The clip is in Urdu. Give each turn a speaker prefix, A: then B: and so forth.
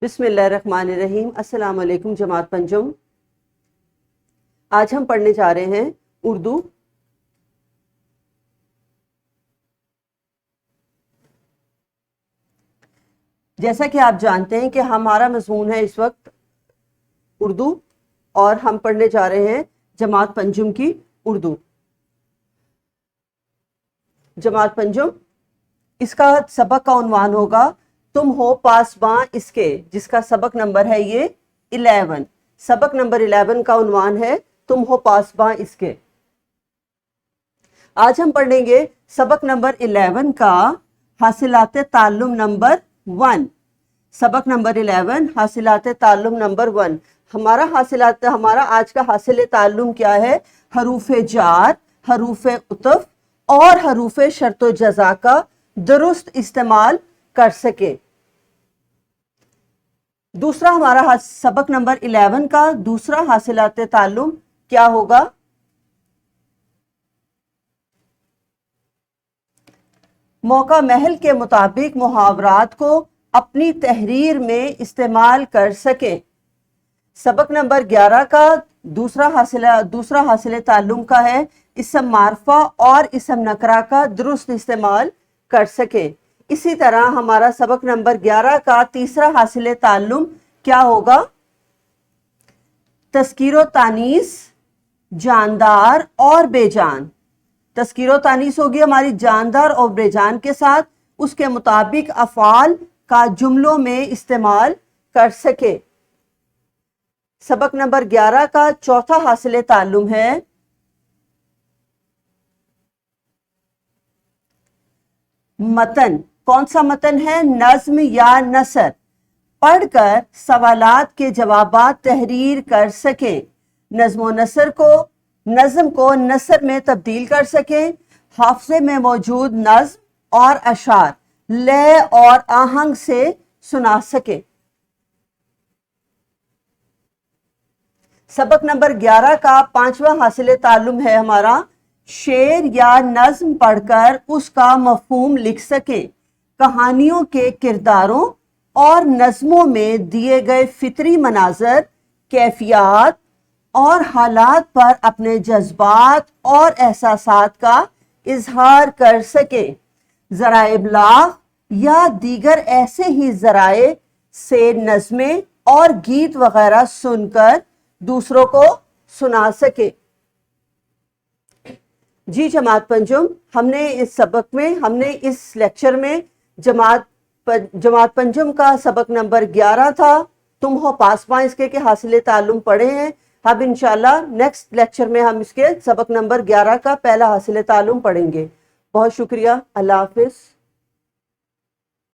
A: بسم اللہ الرحمن الرحیم۔ السلام علیکم جماعت پنجم۔ آج ہم پڑھنے جا رہے ہیں اردو۔ جیسا کہ آپ جانتے ہیں کہ ہمارا مضمون ہے اس وقت اردو، اور ہم پڑھنے جا رہے ہیں جماعت پنجم کی اردو۔ جماعت پنجم، اس کا سبق کا عنوان ہوگا تم ہو پاسباں اس کے، جس کا سبق نمبر ہے یہ 11۔ سبق نمبر 11 کا عنوان ہے تم ہو پاسباں اس کے۔ آج ہم پڑھیں گے سبق نمبر 11 کا حاصلات تعلم نمبر 1۔ سبق نمبر 11 حاصلات تعلم نمبر 1۔ ہمارا آج کا حاصل تعلم کیا ہے؟ حروف جار، حروف عطف اور حروف شرط و جزا کا درست استعمال کر سکے۔ دوسرا ہمارا سبق نمبر 11 کا دوسرا حاصلات تعلم کیا ہوگا؟ موقع محل کے مطابق محاورات کو اپنی تحریر میں استعمال کر سکیں۔ سبق نمبر 11 کا دوسرا حاصل تعلم کا ہے اسم معرفہ اور اسم نکرہ کا درست استعمال کر سکیں۔ اسی طرح ہمارا سبق نمبر 11 کا تیسرا حاصل تعلم کیا ہوگا؟ تذکیر و تانیث، جاندار اور بے جان۔ تذکیر و تانیث ہوگی ہماری جاندار اور بے جان کے ساتھ، اس کے مطابق افعال کا جملوں میں استعمال کر سکے۔ سبق نمبر 11 کا چوتھا حاصل تعلم ہے متن۔ کون سا متن ہے؟ نظم یا نثر۔ پڑھ کر سوالات کے جوابات تحریر کر سکیں۔ نظم کو نثر میں تبدیل کر سکیں۔ حافظے میں موجود نظم اور اشعار لے اور آہنگ سے سنا سکیں۔ سبق نمبر 11 کا پانچواں حاصل تعلم ہے ہمارا شعر یا نظم پڑھ کر اس کا مفہوم لکھ سکیں۔ کہانیوں کے کرداروں اور نظموں میں دیے گئے فطری مناظر، کیفیات اور حالات پر اپنے جذبات اور احساسات کا اظہار کر سکیں۔ ذرائع ابلاغ یا دیگر ایسے ہی ذرائع سے نظمیں اور گیت وغیرہ سن کر دوسروں کو سنا سکے۔ جی جماعت پنجم، ہم نے اس لیکچر میں جماعت پنجم کا سبق نمبر 11 تھا تم ہو پاسباں اس کے حاصل تعلم پڑھے ہیں۔ اب انشاءاللہ نیکسٹ لیکچر میں ہم اس کے سبق نمبر 11 کا پہلا حاصل تعلم پڑھیں گے۔ بہت شکریہ، اللہ حافظ۔